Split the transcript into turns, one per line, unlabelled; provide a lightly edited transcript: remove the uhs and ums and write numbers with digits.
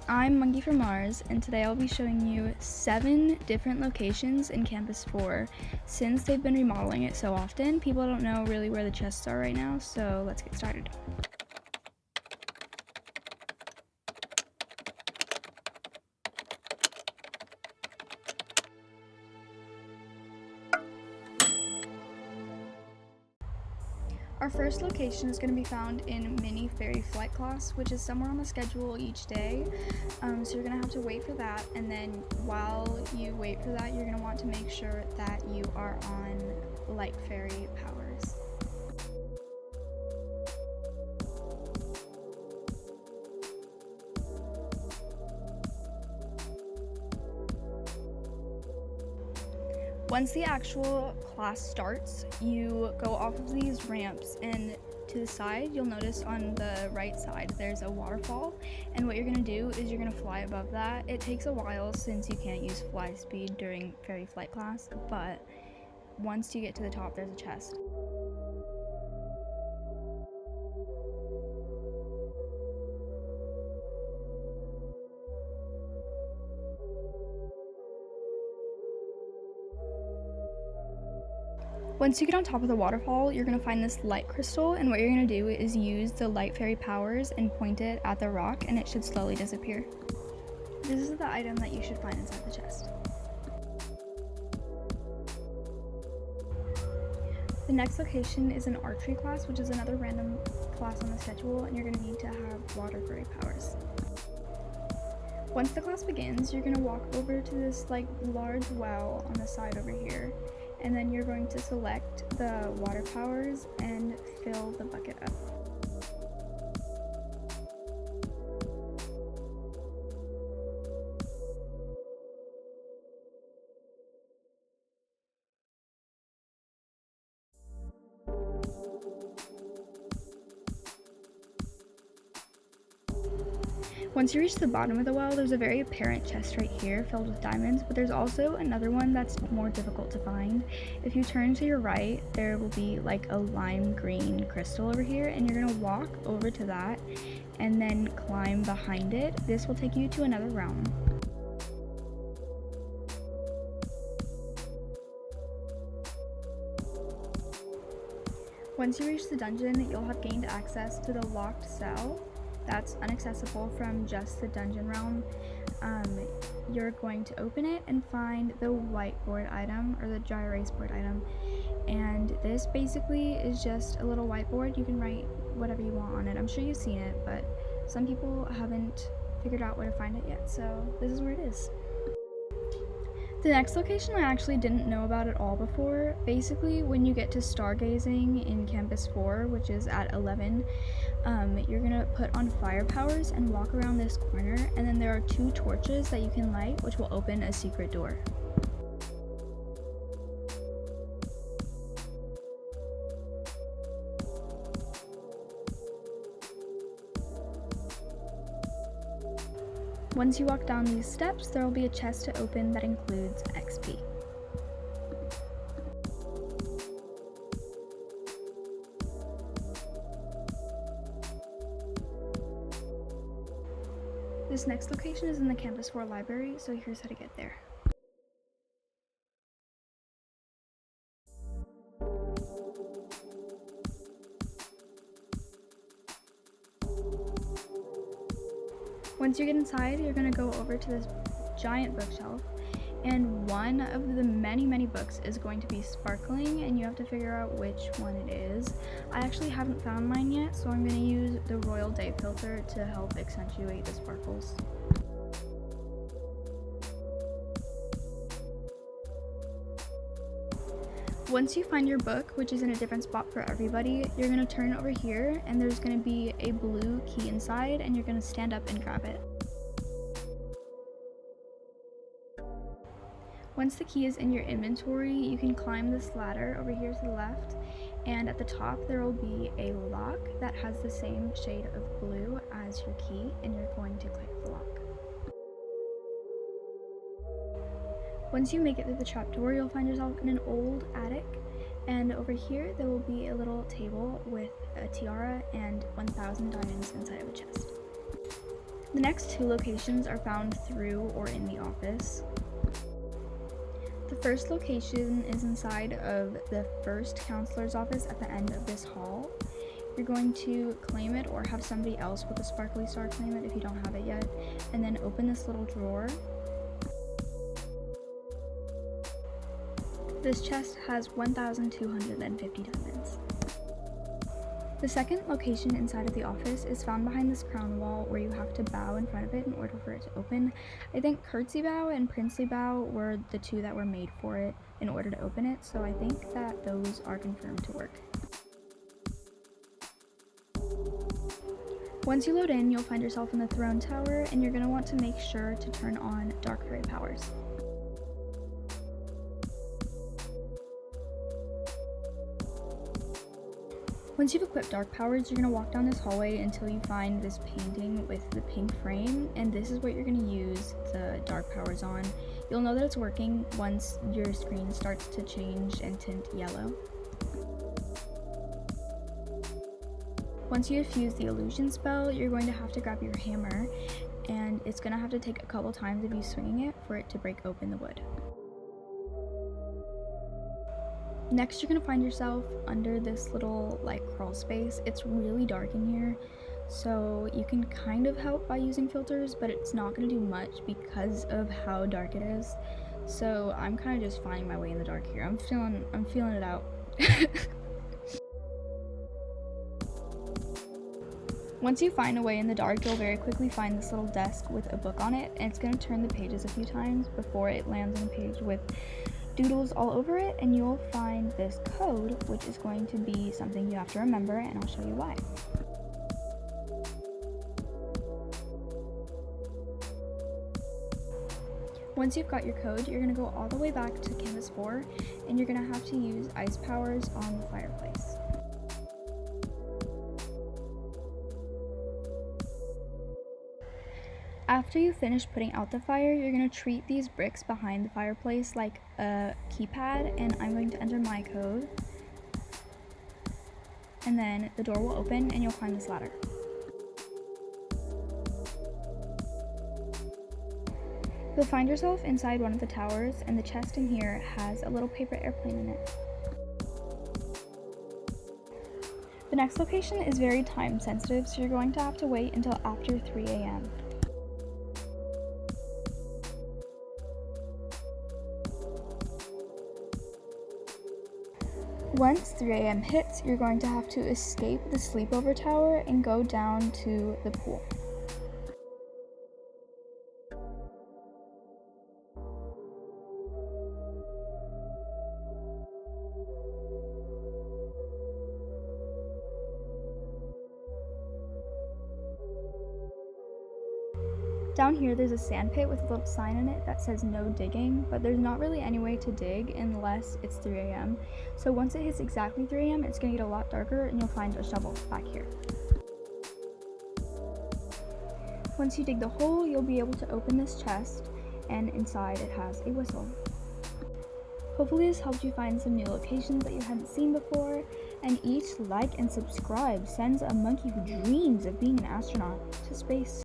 I'm Monkey from Mars, and today I'll be showing you 7 different locations in Campus 4. Since they've been remodeling it so often, people don't know really where the chests are right now, so let's get started. Our first location is going to be found in Mini Fairy Flight class, which is somewhere on the schedule each day. So you're going to have to wait for that, and then while you wait for that, you're going to want to make sure that you are on Light Fairy powers. Once the actual class starts, you go off of these ramps, and to the side you'll notice on the right side there's a waterfall, and what you're going to do is you're going to fly above that. It takes a while since you can't use fly speed during fairy flight class, but once you get to the top there's a chest. Once you get on top of the waterfall, you're going to find this light crystal, and what you're going to do is use the light fairy powers and point it at the rock, and it should slowly disappear. This is the item that you should find inside the chest. The next location is an archery class, which is another random class on the schedule, and you're going to need to have water fairy powers. Once the class begins, you're going to walk over to this large well on the side over here, and then you're going to select the water powers and fill the bucket up. Once you reach the bottom of the well, there's a very apparent chest right here filled with diamonds, but there's also another one that's more difficult to find. If you turn to your right, there will be like a lime green crystal over here, and you're gonna walk over to that and then climb behind it. This will take you to another realm. Once you reach the dungeon, you'll have gained access to the locked cell that's inaccessible from just the dungeon realm. You're going to open it and find the whiteboard item, or the dry erase board item, and this basically is just a little whiteboard. You can write whatever you want on it. I'm sure you've seen it, but some people haven't figured out where to find it yet, so this is where it is. The next location I actually didn't know about at all before. Basically, when you get to stargazing in Campus 4, which is at 11, you're gonna put on fire powers and walk around this corner, and then there are 2 torches that you can light, which will open a secret door. Once you walk down these steps, there will be a chest to open that includes XP. This next location is in the Campus 4 library, so here's how to get there. Once you get inside, you're going to go over to this giant bookshelf, and one of the many books is going to be sparkling, and you have to figure out which one it is. I actually haven't found mine yet, so I'm going to use the Royal Day filter to help accentuate the sparkles. Once you find your book, which is in a different spot for everybody, you're going to turn over here, and there's going to be a blue key inside, and you're going to stand up and grab it. Once the key is in your inventory, you can climb this ladder over here to the left, and at the top there will be a lock that has the same shade of blue as your key, and you're going to click the lock. Once you make it through the trapdoor, you'll find yourself in an old attic, and over here there will be a little table with a tiara and 1,000 diamonds inside of a chest. The next two locations are found through or in the office. The first location is inside of the first counselor's office at the end of this hall. You're going to claim it or have somebody else with a sparkly star claim it if you don't have it yet, and then open this little drawer. This chest has 1,250 diamonds. The second location inside of the office is found behind this crown wall where you have to bow in front of it in order for it to open. I think curtsy bow and princely bow were the two that were made for it in order to open it, so I think that those are confirmed to work. Once you load in, you'll find yourself in the throne tower, and you're going to want to make sure to turn on dark fairy powers. Once you've equipped dark powers, you're going to walk down this hallway until you find this painting with the pink frame, and this is what you're going to use the dark powers on. You'll know that it's working once your screen starts to change and tint yellow. Once you have fused the illusion spell, you're going to have to grab your hammer, and it's going to have to take a couple times of you swinging it for it to break open the wood. Next, you're going to find yourself under this little crawl space. It's really dark in here, so you can kind of help by using filters, but it's not going to do much because of how dark it is. So I'm kind of just finding my way in the dark here. I'm feeling it out. Once you find a way in the dark, you'll very quickly find this little desk with a book on it, and it's going to turn the pages a few times before it lands on a page with doodles all over it, and you'll find this code, which is going to be something you have to remember, and I'll show you why. Once you've got your code, you're going to go all the way back to canvas 4, and you're going to have to use ice powers on the fireplace. After you finish putting out the fire, you're going to treat these bricks behind the fireplace like a keypad, and I'm going to enter my code. And then the door will open and you'll climb this ladder. You'll find yourself inside one of the towers, and the chest in here has a little paper airplane in it. The next location is very time sensitive, so you're going to have to wait until after 3 a.m. Once 3 a.m. hits, you're going to have to escape the sleepover tower and go down to the pool. Down here there's a sand pit with a little sign in it that says no digging, but there's not really any way to dig unless it's 3 a.m. So once it hits exactly 3 a.m. it's going to get a lot darker, and you'll find a shovel back here. Once you dig the hole, you'll be able to open this chest, and inside it has a whistle. Hopefully this helped you find some new locations that you hadn't seen before, and each like and subscribe sends a monkey who dreams of being an astronaut to space.